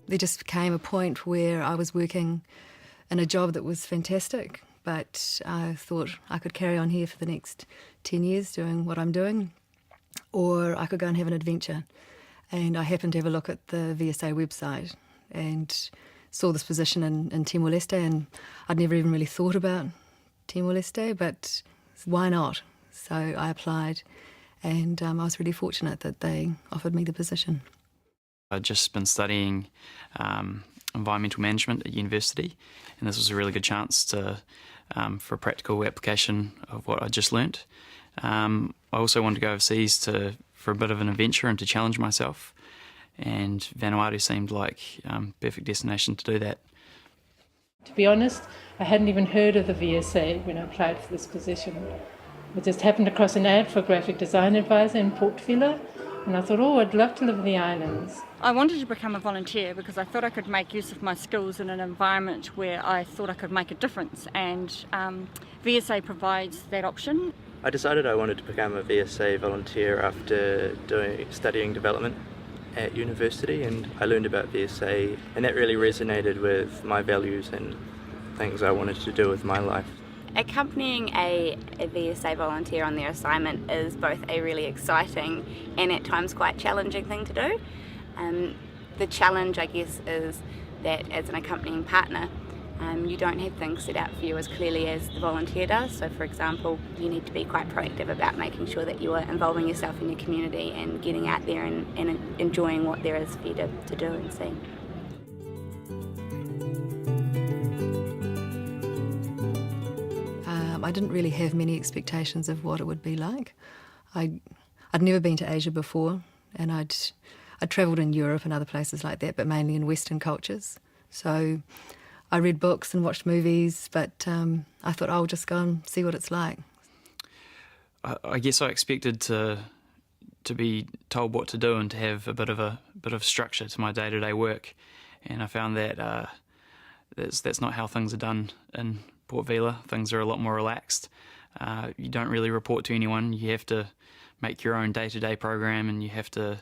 there just came a point where I was working in a job that was fantastic, but I thought I could carry on here for the next 10 years doing what I'm doing, or I could go and have an adventure. And I happened to have a look at the VSA website and saw this position in Timor-Leste, and I'd never even really thought about Timor-Leste, but why not? So I applied, and I was really fortunate that they offered me the position. I'd just been studying environmental management at university, and this was a really good chance for a practical application of what I just learnt. I also wanted to go overseas for a bit of an adventure and to challenge myself, and Vanuatu seemed like a perfect destination to do that. To be honest, I hadn't even heard of the VSA when I applied for this position. I just happened across an ad for a graphic design advisor in Port Vila, and I thought, I'd love to live in the islands. I wanted to become a volunteer because I thought I could make use of my skills in an environment where I thought I could make a difference, and VSA provides that option. I decided I wanted to become a VSA volunteer after studying development at university, and I learned about VSA, and that really resonated with my values and things I wanted to do with my life. Accompanying a VSA volunteer on their assignment is both a really exciting and at times quite challenging thing to do. The challenge, I guess, is that as an accompanying partner, you don't have things set out for you as clearly as the volunteer does. So, for example, you need to be quite proactive about making sure that you are involving yourself in your community and getting out there and enjoying what there is for you to do and see. I didn't really have many expectations of what it would be like. I'd never been to Asia before, and I'd travelled in Europe and other places like that, but mainly in Western cultures. So I read books and watched movies, but I thought I'll just go and see what it's like. I guess I expected to be told what to do and to have a bit of structure to my day-to-day work, and I found that that's not how things are done in Port Vila. Things are a lot more relaxed. You don't really report to anyone. You have to make your own day-to-day program, and you have to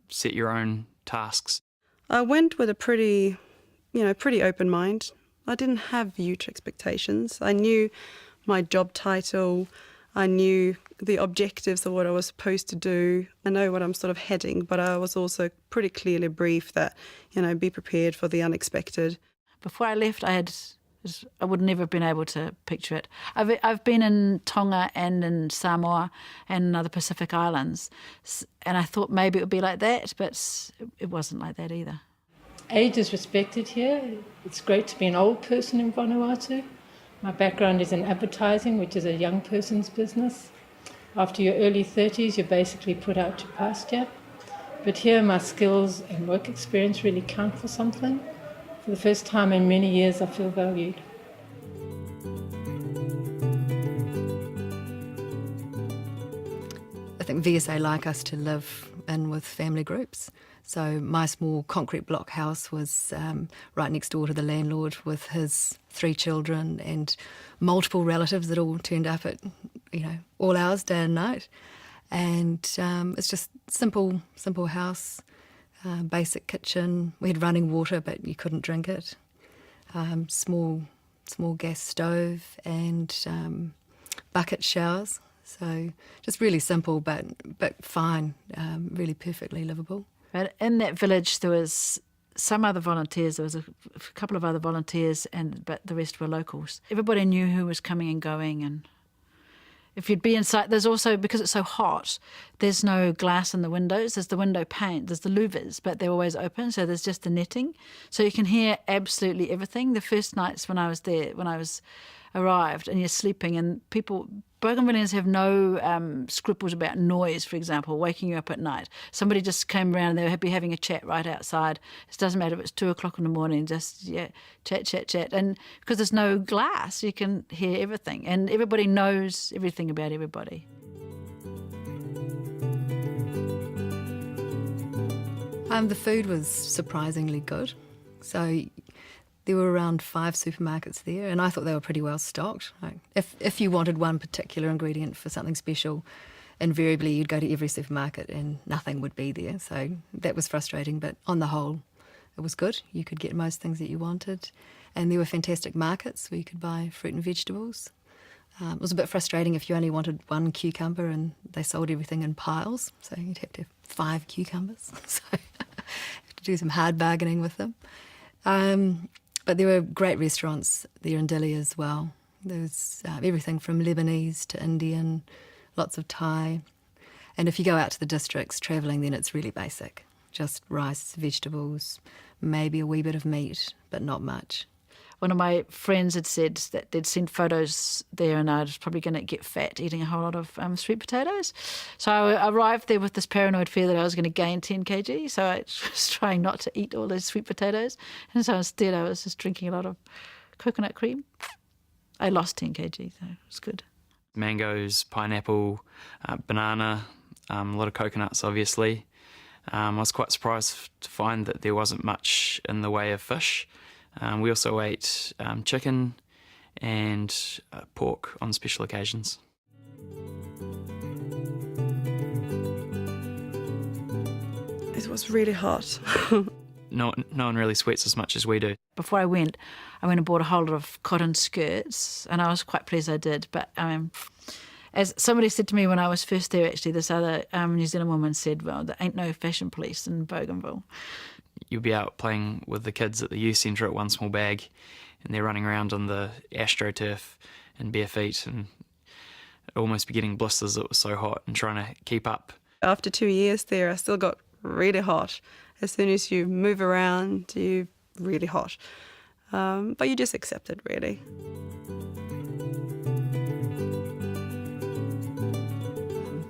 set your own tasks. I went with a pretty open mind. I didn't have huge expectations. I knew my job title. I knew the objectives of what I was supposed to do. I know what I'm sort of heading, but I was also pretty clearly briefed that, be prepared for the unexpected. Before I left, I would never have been able to picture it. I've been in Tonga and in Samoa and in other Pacific islands, and I thought maybe it would be like that, but it wasn't like that either. Age is respected here. It's great to be an old person in Vanuatu. My background is in advertising, which is a young person's business. After your early 30s, you're basically put out to pasture. But here, my skills and work experience really count for something. For the first time in many years, I feel valued. I think VSA like us to live in with family groups. So my small concrete block house was right next door to the landlord with his 3 children and multiple relatives that all turned up at all hours, day and night. And it's just simple house. Basic kitchen. We had running water, but you couldn't drink it. Small gas stove and bucket showers. So just really simple, but fine. Really perfectly livable. But in that village, there was some other volunteers. There was a couple of other volunteers, but the rest were locals. Everybody knew who was coming and going, and if you'd be inside, there's also, because it's so hot, there's no glass in the windows. There's the window pane, there's the louvers, but they're always open, so there's just the netting. So you can hear absolutely everything. The first nights when I was there, arrived, and you're sleeping, and Bougainvilleans have no scruples about noise, for example, waking you up at night. Somebody just came around and they would be having a chat right outside. It doesn't matter if it's 2 o'clock in the morning, just, chat. And because there's no glass, you can hear everything. And everybody knows everything about everybody. The food was surprisingly good. So there were around 5 supermarkets there, and I thought they were pretty well stocked. If you wanted one particular ingredient for something special, invariably you'd go to every supermarket and nothing would be there. So that was frustrating, but on the whole, it was good. You could get most things that you wanted. And there were fantastic markets where you could buy fruit and vegetables. It was a bit frustrating if you only wanted one cucumber and they sold everything in piles, so you'd have to have 5 cucumbers. So you have to do some hard bargaining with them. But there were great restaurants there in Dili as well. There was everything from Lebanese to Indian, lots of Thai. And if you go out to the districts travelling, then it's really basic. Just rice, vegetables, maybe a wee bit of meat, but not much. One of my friends had said that they'd seen photos there and I was probably going to get fat eating a whole lot of sweet potatoes. So I arrived there with this paranoid fear that I was going to gain 10 kg. So I was trying not to eat all those sweet potatoes. And so instead I was just drinking a lot of coconut cream. I lost 10 kg, so it was good. Mangoes, pineapple, banana, a lot of coconuts, obviously. I was quite surprised to find that there wasn't much in the way of fish. We also ate chicken and pork on special occasions. It was really hot. No one really sweats as much as we do. Before I went and bought a whole lot of cotton skirts, and I was quite pleased I did. But as somebody said to me when I was first there, actually, this other New Zealand woman said, well, there ain't no fashion police in Bougainville. You'll be out playing with the kids at the youth centre at One Small Bag, and they're running around on the AstroTurf in bare feet and almost be getting blisters. It was so hot and trying to keep up. After 2 years there, I still got really hot. As soon as you move around, you're really hot. But you just accept it, really.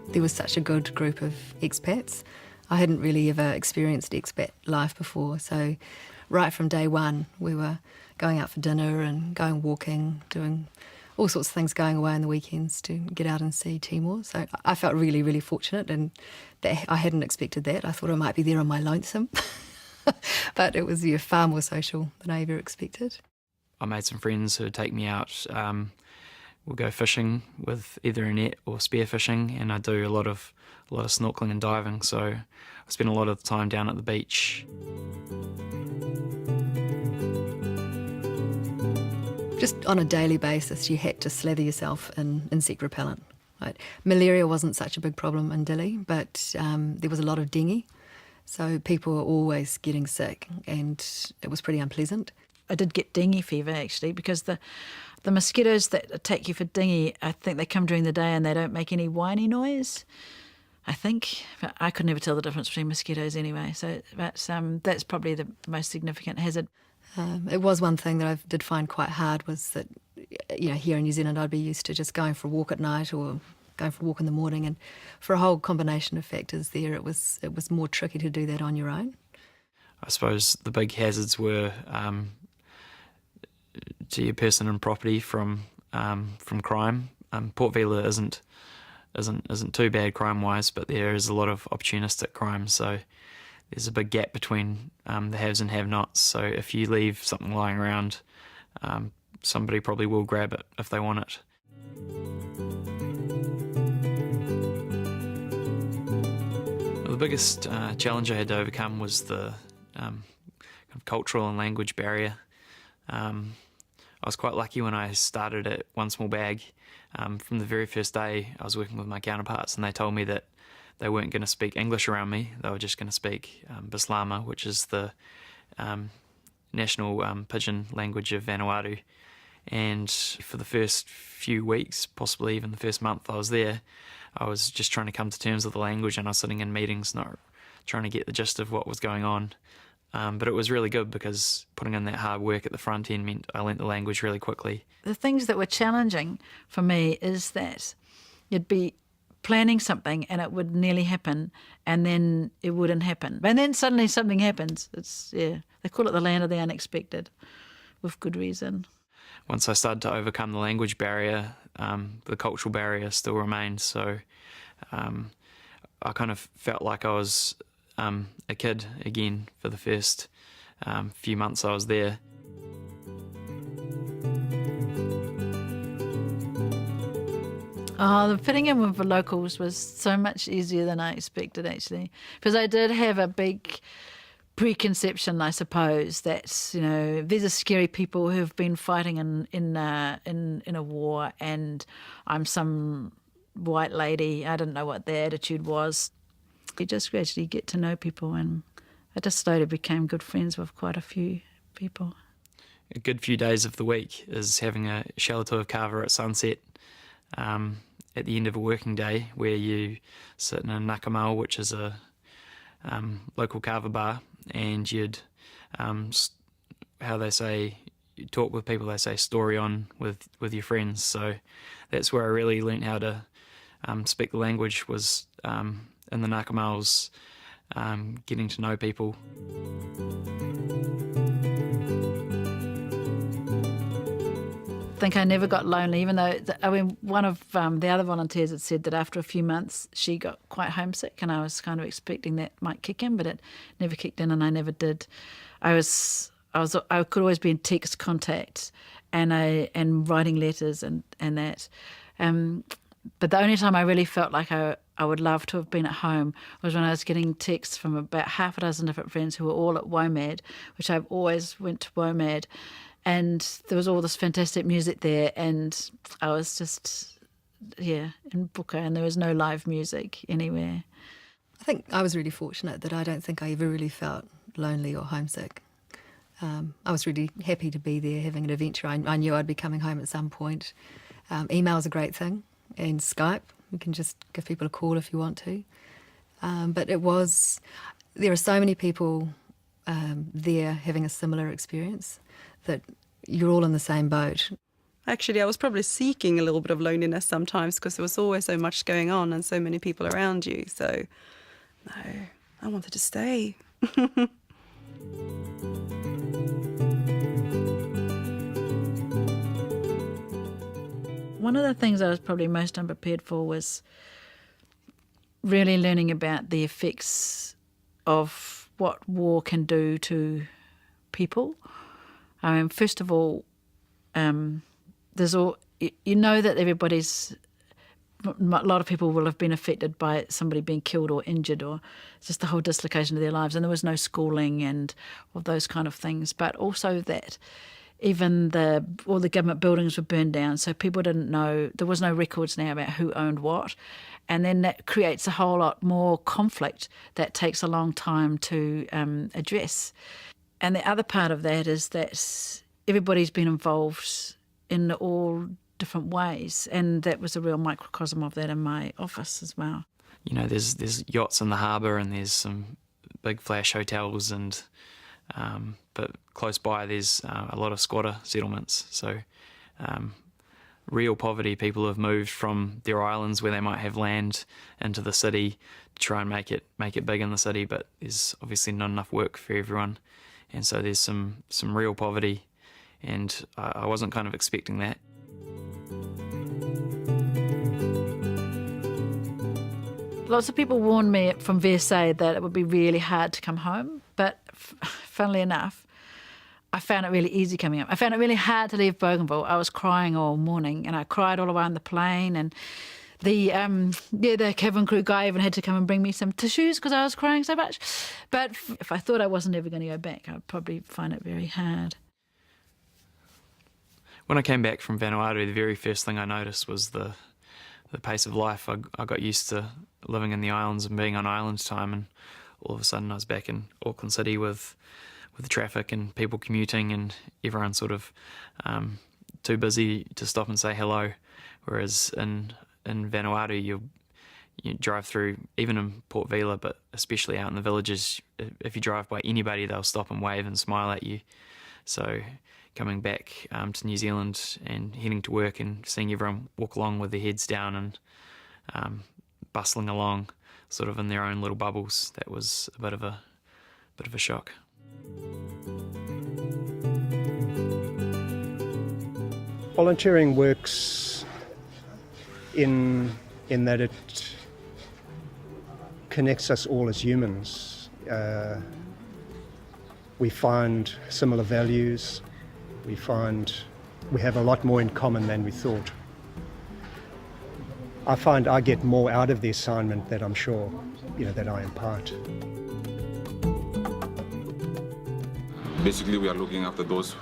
There was such a good group of expats. I hadn't really ever experienced expat life before, so right from day one we were going out for dinner and going walking, doing all sorts of things, going away on the weekends to get out and see Timor. So I felt really, really fortunate, and that I hadn't expected that. I thought I might be there on my lonesome, but it was far more social than I ever expected. I made some friends who would take me out. We'll go fishing with either a net or spear fishing, and I do a lot of snorkeling and diving, so I spend a lot of time down at the beach. Just on a daily basis, you had to slather yourself in insect repellent. Right? Malaria wasn't such a big problem in Dili, but there was a lot of dengue, so people were always getting sick, and it was pretty unpleasant. I did get dengue fever, actually, because the mosquitoes that attack you for dengue, I think they come during the day and they don't make any whiny noise, I think. But I could never tell the difference between mosquitoes anyway, so that's probably the most significant hazard. It was one thing that I did find quite hard was that, here in New Zealand I'd be used to just going for a walk at night or going for a walk in the morning, and for a whole combination of factors there, it was more tricky to do that on your own. I suppose the big hazards were to your person and property from crime. Port Vila isn't too bad crime-wise, but there is a lot of opportunistic crime, so there's a big gap between the haves and have-nots. So if you leave something lying around, somebody probably will grab it if they want it. Well, the biggest challenge I had to overcome was the kind of cultural and language barrier. I was quite lucky when I started at One Small Bag. From the very first day I was working with my counterparts, and they told me that they weren't going to speak English around me. They were just going to speak Bislama, which is the national pidgin language of Vanuatu. And for the first few weeks, possibly even the first month I was there, I was just trying to come to terms with the language, and I was sitting in meetings not trying to get the gist of what was going on. But it was really good because putting in that hard work at the front end meant I learnt the language really quickly. The things that were challenging for me is that you'd be planning something and it would nearly happen, and then it wouldn't happen. And then suddenly something happens. They call it the land of the unexpected, with good reason. Once I started to overcome the language barrier, the cultural barrier still remained. So I kind of felt like I was a kid again for the first few months I was there. The fitting in with the locals was so much easier than I expected, actually, because I did have a big preconception, I suppose, that, you know, these are scary people who've been fighting in a war, and I'm some white lady. I didn't know what their attitude was. You just gradually get to know people, and I just slowly became good friends with quite a few people. A good few days of the week is having a shalatoa kava at sunset at the end of a working day, where you sit in a nakamau, which is a local kava bar, and you'd, how they say, you talk with people, they say story on with your friends. So that's where I really learnt how to speak the language, was in the nakamau's, getting to know people. I think I never got lonely, even though, one of the other volunteers had said that after a few months she got quite homesick, and I was kind of expecting that might kick in, but it never kicked in, and I never did. I could always be in text contact and writing letters and that. But the only time I really felt like I would love to have been at home was when I was getting texts from about half a dozen different friends who were all at WOMAD, which I've always went to WOMAD. And there was all this fantastic music there, and I was just, in Buka, and there was no live music anywhere. I think I was really fortunate that I don't think I ever really felt lonely or homesick. I was really happy to be there having an adventure. I knew I'd be coming home at some point. Email's a great thing, and Skype. You can just give people a call if you want to. But there are so many people there having a similar experience that you're all in the same boat. Actually, I was probably seeking a little bit of loneliness sometimes, because there was always so much going on and so many people around you. So, no, I wanted to stay. One of the things I was probably most unprepared for was really learning about the effects of what war can do to people. First of all, there's all, you know that a lot of people will have been affected by somebody being killed or injured, or just the whole dislocation of their lives, and there was no schooling and all those kind of things. But also that even all the government buildings were burned down, so people didn't know, there was no records now about who owned what, and then that creates a whole lot more conflict that takes a long time to address. And the other part of that is that everybody's been involved in all different ways, and that was a real microcosm of that in my office as well. You know, there's yachts in the harbour, and there's some big flash hotels, and but close by there's a lot of squatter settlements. So real poverty, people have moved from their islands where they might have land into the city to try and make it big in the city, but there's obviously not enough work for everyone. And so there's some real poverty, and I wasn't kind of expecting that. Lots of people warned me from VSA that it would be really hard to come home, but funnily enough, I found it really easy coming home. I found it really hard to leave Bougainville. I was crying all morning, and I cried all around the plane, and the cabin crew guy even had to come and bring me some tissues because I was crying so much. But if I thought I wasn't ever going to go back, I'd probably find it very hard. When I came back from Vanuatu, the very first thing I noticed was the pace of life. I got used to living in the islands and being on island time, and all of a sudden I was back in Auckland City with the traffic and people commuting, and everyone sort of too busy to stop and say hello. Whereas in Vanuatu, you drive through, even in Port Vila, but especially out in the villages, if you drive by anybody, they'll stop and wave and smile at you. So coming back to New Zealand and heading to work and seeing everyone walk along with their heads down and bustling along sort of in their own little bubbles, that was a bit of a shock. Volunteering works in that it connects us all as humans. We find similar values. We find we have a lot more in common than we thought. I find I get more out of the assignment that I'm sure, that I impart. Basically, we are looking after those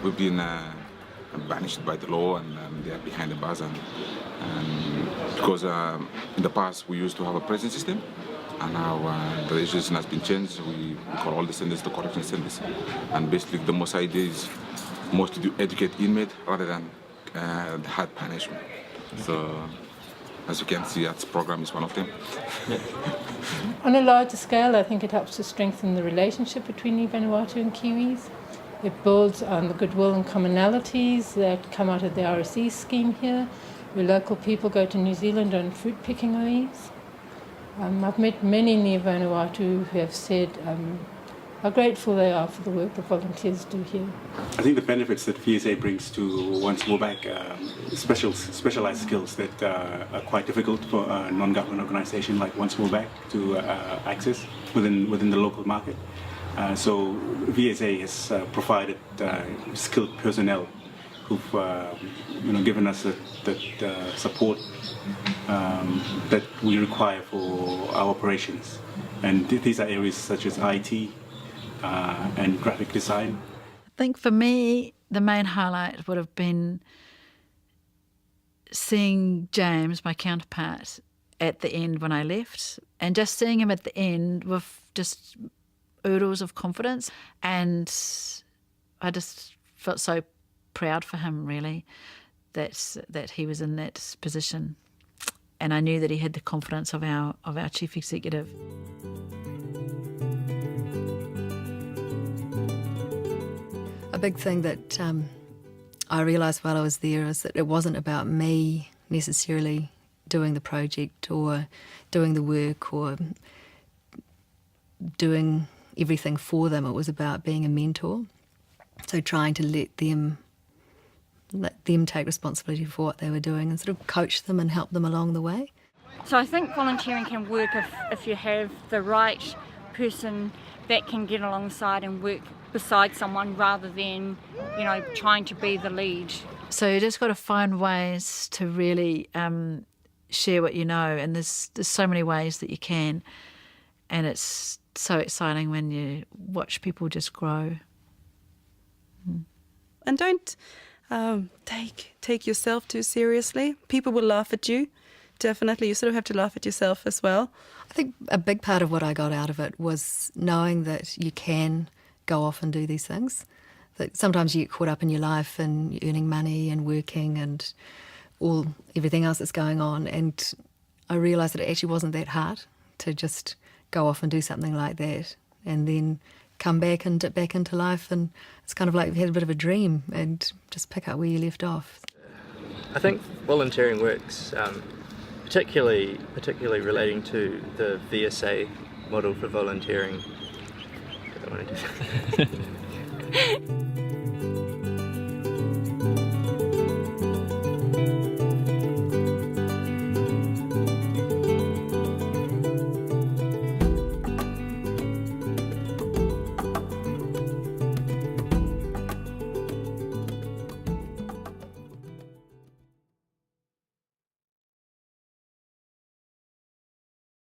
who've been banished by the law and they are behind the bars. And because in the past we used to have a prison system, and now the legislation has been changed. We call all the centers the correction centers. And basically, the most idea is mostly to educate inmates rather than the hard punishment. So, as you can see, that program is one of them. On a larger scale, I think it helps to strengthen the relationship between New Vanuatu and Kiwis. It builds on the goodwill and commonalities that come out of the RSE scheme here, where local people go to New Zealand on fruit picking OEs. I've met many New Vanuatu who have said how grateful they are for the work the volunteers do here. I think the benefits that VSA brings to one's more back specialized skills that are quite difficult for a non-government organisation like Once More Back to access within the local market. So VSA has provided skilled personnel who've given us that support that we require for our operations. And these are areas such as IT and graphic design. I think for me, the main highlight would have been seeing James, my counterpart, at the end when I left, and just seeing him at the end with just oodles of confidence. And I just felt so proud for him, really, that he was in that position. And I knew that he had the confidence of our chief executive. A big thing that I realised while I was there is that it wasn't about me necessarily doing the project or doing the work or doing everything for them. It was about being a mentor. So trying to let them take responsibility for what they were doing and sort of coach them and help them along the way. So I think volunteering can work if you have the right person that can get alongside and work beside someone rather than, trying to be the lead. So you just got to find ways to really share what you know, and there's so many ways that you can, and it's so exciting when you watch people just grow. And don't take yourself too seriously. People will laugh at you. Definitely, you sort of have to laugh at yourself as well. I think a big part of what I got out of it was knowing that you can go off and do these things. That sometimes you get caught up in your life and earning money and working and everything else that's going on. And I realised that it actually wasn't that hard to just go off and do something like that and then come back and dip back into life. And it's kind of like you've had a bit of a dream and just pick up where you left off. I think volunteering works, particularly relating to the VSA model for volunteering. I don't want to do